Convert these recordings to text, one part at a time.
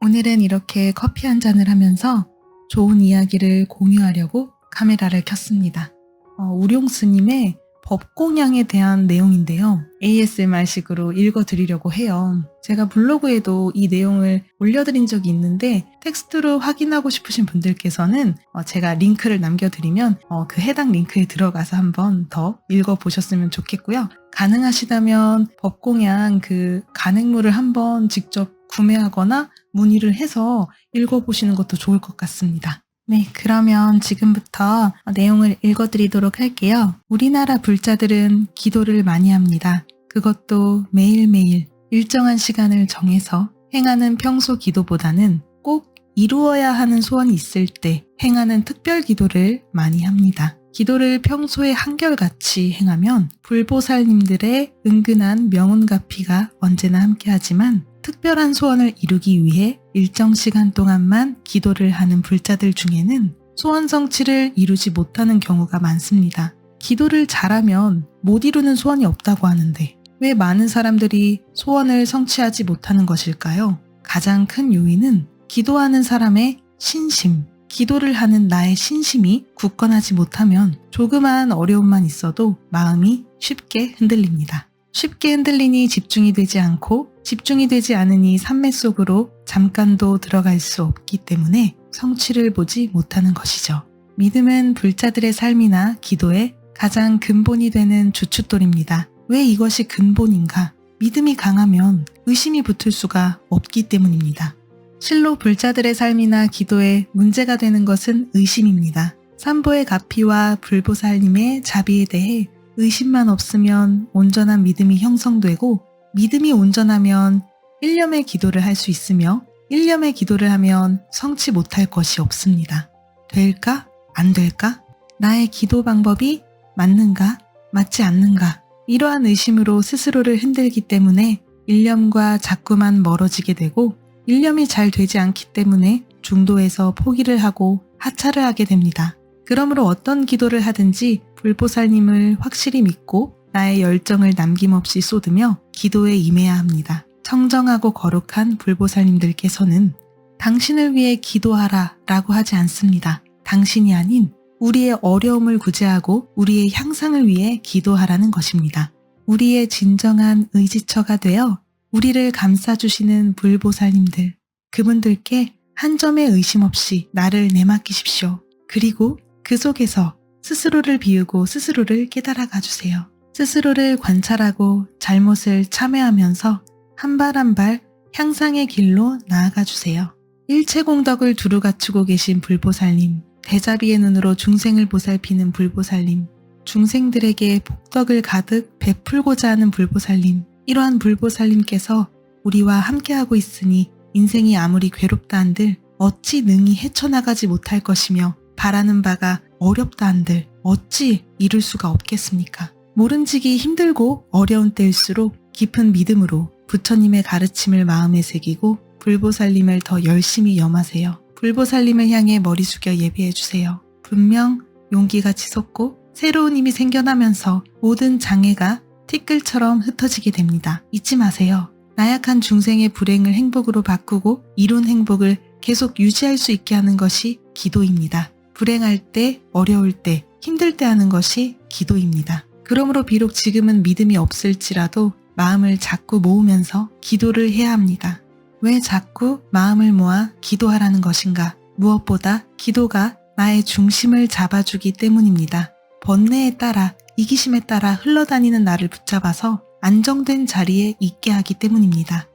오늘은 이렇게 커피 한 잔을 하면서 좋은 이야기를 공유하려고 카메라를 켰습니다. 우룡스님의 법공양에 대한 내용인데요. ASMR식으로 읽어드리려고 해요. 제가 블로그에도 이 내용을 올려드린 적이 있는데 텍스트로 확인하고 싶으신 분들께서는 제가 링크를 남겨드리면 그 해당 링크에 들어가서 한번 더 읽어보셨으면 좋겠고요. 가능하시다면 법공양 그 간행물을 한번 직접 구매하거나 문의를 해서 읽어보시는 것도 좋을 것 같습니다. 네, 그러면 지금부터 내용을 읽어드리도록 할게요. 우리나라 불자들은 기도를 많이 합니다. 그것도 매일매일 일정한 시간을 정해서 행하는 평소 기도보다는 꼭 이루어야 하는 소원이 있을 때 행하는 특별 기도를 많이 합니다. 기도를 평소에 한결같이 행하면 불보살님들의 은근한 명운가피가 언제나 함께하지만 특별한 소원을 이루기 위해 일정 시간 동안만 기도를 하는 불자들 중에는 소원 성취를 이루지 못하는 경우가 많습니다. 기도를 잘하면 못 이루는 소원이 없다고 하는데 왜 많은 사람들이 소원을 성취하지 못하는 것일까요? 가장 큰 요인은 기도하는 사람의 신심, 기도를 하는 나의 신심이 굳건하지 못하면 조그마한 어려움만 있어도 마음이 쉽게 흔들립니다. 쉽게 흔들리니 집중이 되지 않고 집중이 되지 않으니 산매 속으로 잠깐도 들어갈 수 없기 때문에 성취를 보지 못하는 것이죠. 믿음은 불자들의 삶이나 기도의 가장 근본이 되는 주춧돌입니다. 왜 이것이 근본인가? 믿음이 강하면 의심이 붙을 수가 없기 때문입니다. 실로 불자들의 삶이나 기도에 문제가 되는 것은 의심입니다. 삼보의 가피와 불보살님의 자비에 대해 의심만 없으면 온전한 믿음이 형성되고 믿음이 온전하면 일념의 기도를 할 수 있으며 일념의 기도를 하면 성취 못할 것이 없습니다. 될까? 안 될까? 나의 기도 방법이 맞는가? 맞지 않는가? 이러한 의심으로 스스로를 흔들기 때문에 일념과 자꾸만 멀어지게 되고 일념이 잘 되지 않기 때문에 중도에서 포기를 하고 하차를 하게 됩니다. 그러므로 어떤 기도를 하든지 불보살님을 확실히 믿고 나의 열정을 남김없이 쏟으며 기도에 임해야 합니다. 청정하고 거룩한 불보살님들께서는 당신을 위해 기도하라 라고 하지 않습니다. 당신이 아닌 우리의 어려움을 구제하고 우리의 향상을 위해 기도하라는 것입니다. 우리의 진정한 의지처가 되어 우리를 감싸주시는 불보살님들, 그분들께 한 점의 의심 없이 나를 내맡기십시오. 그리고 그 속에서 스스로를 비우고 스스로를 깨달아 가주세요. 스스로를 관찰하고 잘못을 참회하면서 한 발 한 발 향상의 길로 나아가 주세요. 일체공덕을 두루 갖추고 계신 불보살님, 대자비의 눈으로 중생을 보살피는 불보살님, 중생들에게 복덕을 가득 베풀고자 하는 불보살님, 이러한 불보살님께서 우리와 함께하고 있으니 인생이 아무리 괴롭다 한들 어찌 능히 헤쳐나가지 못할 것이며 바라는 바가 어렵다 한들 어찌 이룰 수가 없겠습니까? 모름지기 힘들고 어려운 때일수록 깊은 믿음으로 부처님의 가르침을 마음에 새기고 불보살님을 더 열심히 염하세요. 불보살님을 향해 머리 숙여 예배해 주세요. 분명 용기가 치솟고 새로운 힘이 생겨나면서 모든 장애가 티끌처럼 흩어지게 됩니다. 잊지 마세요. 나약한 중생의 불행을 행복으로 바꾸고 이룬 행복을 계속 유지할 수 있게 하는 것이 기도입니다. 불행할 때, 어려울 때, 힘들 때 하는 것이 기도입니다. 그러므로 비록 지금은 믿음이 없을지라도 마음을 자꾸 모으면서 기도를 해야 합니다. 왜 자꾸 마음을 모아 기도하라는 것인가? 무엇보다 기도가 나의 중심을 잡아주기 때문입니다. 번뇌에 따라, 이기심에 따라 흘러다니는 나를 붙잡아서 안정된 자리에 있게 하기 때문입니다.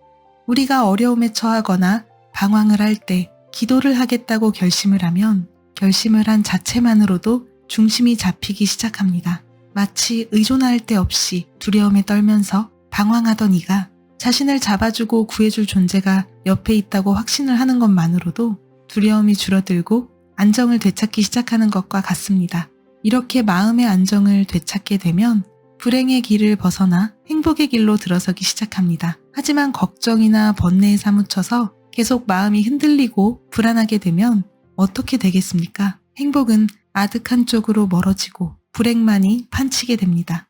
우리가 어려움에 처하거나 방황을 할 때 기도를 하겠다고 결심을 하면 결심을 한 자체만으로도 중심이 잡히기 시작합니다. 마치 의존할 데 없이 두려움에 떨면서 방황하던 이가 자신을 잡아주고 구해줄 존재가 옆에 있다고 확신을 하는 것만으로도 두려움이 줄어들고 안정을 되찾기 시작하는 것과 같습니다. 이렇게 마음의 안정을 되찾게 되면 불행의 길을 벗어나 행복의 길로 들어서기 시작합니다. 하지만 걱정이나 번뇌에 사무쳐서 계속 마음이 흔들리고 불안하게 되면 어떻게 되겠습니까? 행복은 아득한 쪽으로 멀어지고 불행만이 판치게 됩니다.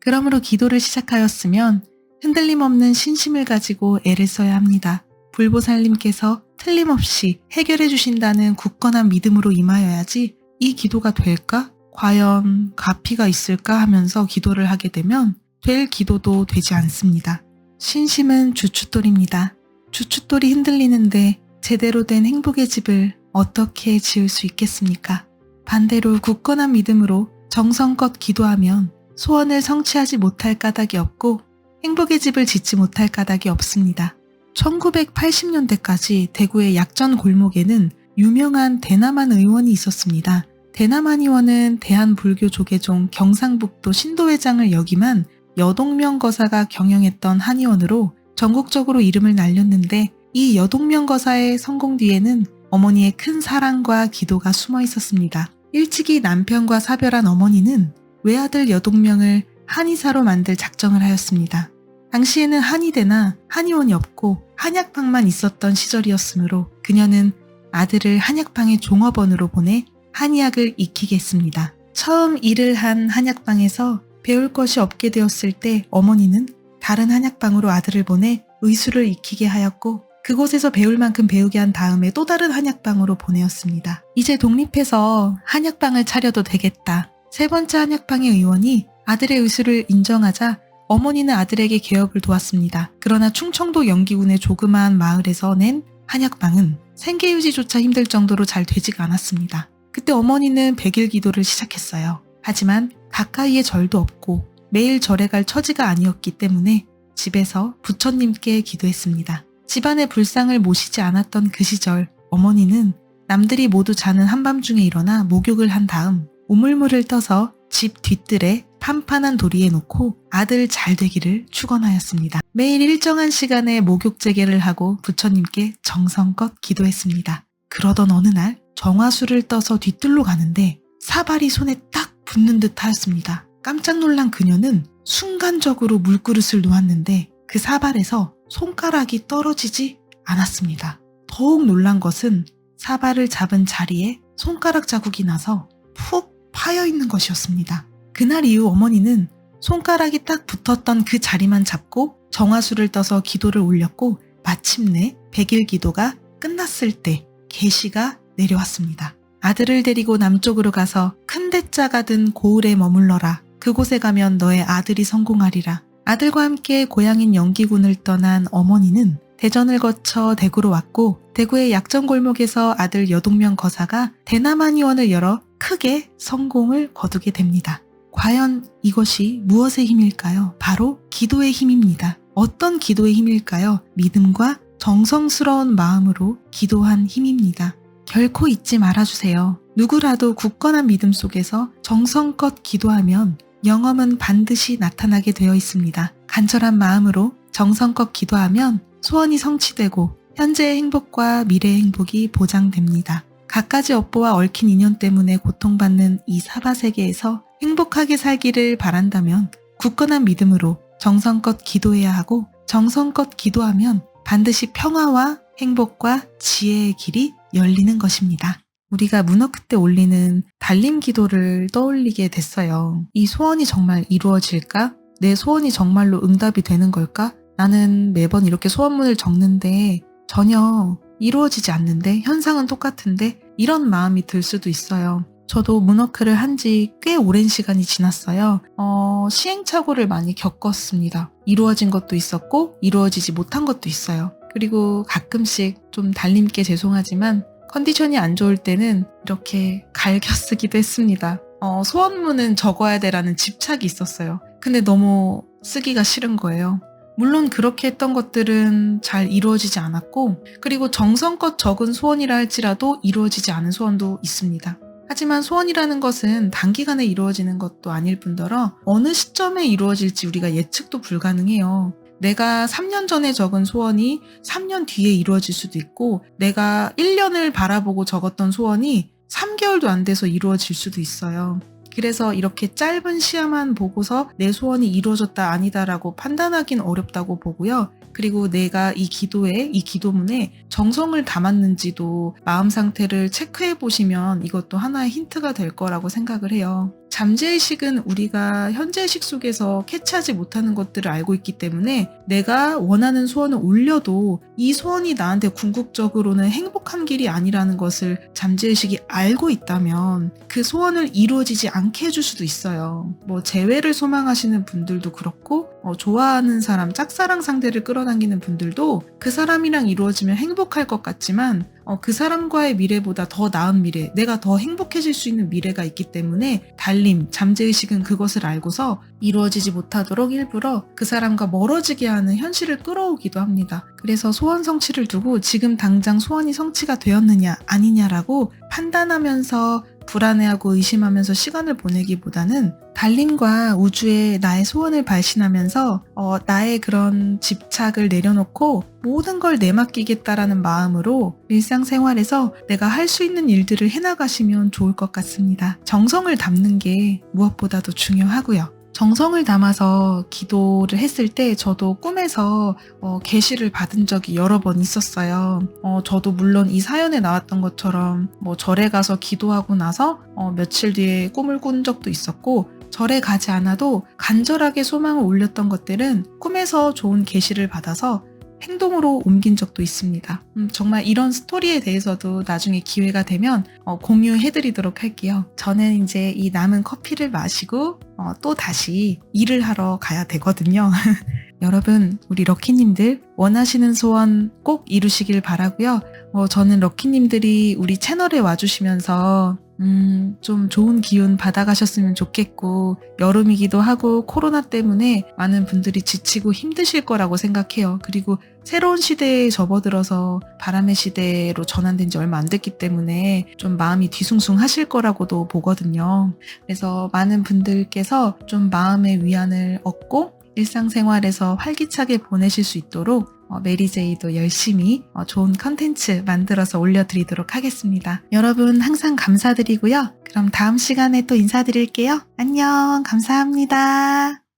그러므로 기도를 시작하였으면 흔들림 없는 신심을 가지고 애를 써야 합니다. 불보살님께서 틀림없이 해결해 주신다는 굳건한 믿음으로 임하여야지 이 기도가 될까? 과연 가피가 있을까 하면서 기도를 하게 되면 될 기도도 되지 않습니다. 신심은 주춧돌입니다. 주춧돌이 흔들리는데 제대로 된 행복의 집을 어떻게 지을 수 있겠습니까? 반대로 굳건한 믿음으로 정성껏 기도하면 소원을 성취하지 못할 까닭이 없고 행복의 집을 짓지 못할 까닭이 없습니다. 1980년대까지 대구의 약전 골목에는 유명한 대나만 의원이 있었습니다. 대나만 의원은 대한불교조계종 경상북도 신도회장을 역임한 여동명 거사가 경영했던 한의원으로 전국적으로 이름을 날렸는데 이 여동명 거사의 성공 뒤에는 어머니의 큰 사랑과 기도가 숨어 있었습니다. 일찍이 남편과 사별한 어머니는 외아들 여동명을 한의사로 만들 작정을 하였습니다. 당시에는 한의대나 한의원이 없고 한약방만 있었던 시절이었으므로 그녀는 아들을 한약방의 종업원으로 보내 한의학을 익히게 했습니다. 처음 일을 한 한약방에서 배울 것이 없게 되었을 때 어머니는 다른 한약방으로 아들을 보내 의술을 익히게 하였고 그곳에서 배울 만큼 배우게 한 다음에 또 다른 한약방으로 보내었습니다. 이제 독립해서 한약방을 차려도 되겠다. 세 번째 한약방의 의원이 아들의 의술을 인정하자 어머니는 아들에게 개업을 도왔습니다. 그러나 충청도 영기군의 조그마한 마을에서 낸 한약방은 생계유지조차 힘들 정도로 잘 되지가 않았습니다. 그때 어머니는 100일 기도를 시작했어요. 하지만 가까이에 절도 없고 매일 절에 갈 처지가 아니었기 때문에 집에서 부처님께 기도했습니다. 집안의 불상을 모시지 않았던 그 시절 어머니는 남들이 모두 자는 한밤중에 일어나 목욕을 한 다음 우물물을 떠서 집 뒤뜰에 판판한 도리에 놓고 아들 잘 되기를 축원하였습니다. 매일 일정한 시간에 목욕 재개를 하고 부처님께 정성껏 기도했습니다. 그러던 어느 날 정화수를 떠서 뒤뜰로 가는데 사발이 손에 딱 붙는 듯 하였습니다. 깜짝 놀란 그녀는 순간적으로 물그릇을 놓았는데 그 사발에서 손가락이 떨어지지 않았습니다. 더욱 놀란 것은 사발을 잡은 자리에 손가락 자국이 나서 푹 파여 있는 것이었습니다. 그날 이후 어머니는 손가락이 딱 붙었던 그 자리만 잡고 정화수를 떠서 기도를 올렸고 마침내 100일 기도가 끝났을 때 계시가 내려왔습니다. 아들을 데리고 남쪽으로 가서 큰 대자가 든 고을에 머물러라. 그곳에 가면 너의 아들이 성공하리라. 아들과 함께 고향인 영기군을 떠난 어머니는 대전을 거쳐 대구로 왔고 대구의 약전골목에서 아들 여동명 거사가 대남한의원을 열어 크게 성공을 거두게 됩니다. 과연 이것이 무엇의 힘일까요? 바로 기도의 힘입니다. 어떤 기도의 힘일까요? 믿음과 정성스러운 마음으로 기도한 힘입니다. 결코 잊지 말아주세요. 누구라도 굳건한 믿음 속에서 정성껏 기도하면 영험은 반드시 나타나게 되어 있습니다. 간절한 마음으로 정성껏 기도하면 소원이 성취되고 현재의 행복과 미래의 행복이 보장됩니다. 갖가지 업보와 얽힌 인연 때문에 고통받는 이 사바세계에서 행복하게 살기를 바란다면 굳건한 믿음으로 정성껏 기도해야 하고, 정성껏 기도하면 반드시 평화와 행복과 지혜의 길이 열리는 것입니다. 우리가 문워크 때 올리는 달림 기도를 떠올리게 됐어요. 이 소원이 정말 이루어질까? 내 소원이 정말로 응답이 되는 걸까? 나는 매번 이렇게 소원문을 적는데 전혀 이루어지지 않는데, 현상은 똑같은데, 이런 마음이 들 수도 있어요. 저도 문워크를 한 지 꽤 오랜 시간이 지났어요. 시행착오를 많이 겪었습니다. 이루어진 것도 있었고 이루어지지 못한 것도 있어요. 그리고 가끔씩 좀 달님께 죄송하지만 컨디션이 안 좋을 때는 이렇게 갈겨 쓰기도 했습니다. 소원문은 적어야 돼라는 집착이 있었어요. 근데 너무 쓰기가 싫은 거예요. 물론 그렇게 했던 것들은 잘 이루어지지 않았고, 그리고 정성껏 적은 소원이라 할지라도 이루어지지 않은 소원도 있습니다. 하지만 소원이라는 것은 단기간에 이루어지는 것도 아닐 뿐더러 어느 시점에 이루어질지 우리가 예측도 불가능해요. 내가 3년 전에 적은 소원이 3년 뒤에 이루어질 수도 있고, 내가 1년을 바라보고 적었던 소원이 3개월도 안 돼서 이루어질 수도 있어요. 그래서 이렇게 짧은 시야만 보고서 내 소원이 이루어졌다 아니다라고 판단하긴 어렵다고 보고요. 그리고 내가 이 기도에, 이 기도문에 정성을 담았는지도 마음 상태를 체크해 보시면 이것도 하나의 힌트가 될 거라고 생각을 해요. 잠재의식은 우리가 현재의식 속에서 캐치하지 못하는 것들을 알고 있기 때문에 내가 원하는 소원을 올려도 이 소원이 나한테 궁극적으로는 행복한 길이 아니라는 것을 잠재의식이 알고 있다면 그 소원을 이루어지지 않게 해줄 수도 있어요. 재회를 소망하시는 분들도 그렇고, 좋아하는 사람, 짝사랑 상대를 끌어당기는 분들도 그 사람이랑 이루어지면 행복할 것 같지만 그 사람과의 미래보다 더 나은 미래, 내가 더 행복해질 수 있는 미래가 있기 때문에 달림, 잠재의식은 그것을 알고서 이루어지지 못하도록 일부러 그 사람과 멀어지게 하는 현실을 끌어오기도 합니다. 그래서 소원 성취를 두고 지금 당장 소원이 성취가 되었느냐 아니냐라고 판단하면서 불안해하고 의심하면서 시간을 보내기보다는 달림과 우주에 나의 소원을 발신하면서 나의 그런 집착을 내려놓고 모든 걸 내맡기겠다라는 마음으로 일상생활에서 내가 할 수 있는 일들을 해나가시면 좋을 것 같습니다. 정성을 담는 게 무엇보다도 중요하고요. 정성을 담아서 기도를 했을 때 저도 꿈에서 계시를 받은 적이 여러 번 있었어요. 저도 물론 이 사연에 나왔던 것처럼 절에 가서 기도하고 나서 며칠 뒤에 꿈을 꾼 적도 있었고, 절에 가지 않아도 간절하게 소망을 올렸던 것들은 꿈에서 좋은 계시를 받아서 행동으로 옮긴 적도 있습니다. 정말 이런 스토리에 대해서도 나중에 기회가 되면 공유해드리도록 할게요. 저는 이제 이 남은 커피를 마시고 또 다시 일을 하러 가야 되거든요. 여러분, 우리 럭키님들 원하시는 소원 꼭 이루시길 바라고요. 저는 럭키님들이 우리 채널에 와주시면서 좀 좋은 기운 받아가셨으면 좋겠고, 여름이기도 하고 코로나 때문에 많은 분들이 지치고 힘드실 거라고 생각해요. 그리고 새로운 시대에 접어들어서 바람의 시대로 전환된 지 얼마 안 됐기 때문에 좀 마음이 뒤숭숭하실 거라고도 보거든요. 그래서 많은 분들께서 좀 마음의 위안을 얻고 일상생활에서 활기차게 보내실 수 있도록 메리제이도 열심히 좋은 컨텐츠 만들어서 올려드리도록 하겠습니다. 여러분 항상 감사드리고요. 그럼 다음 시간에 또 인사드릴게요. 안녕, 감사합니다.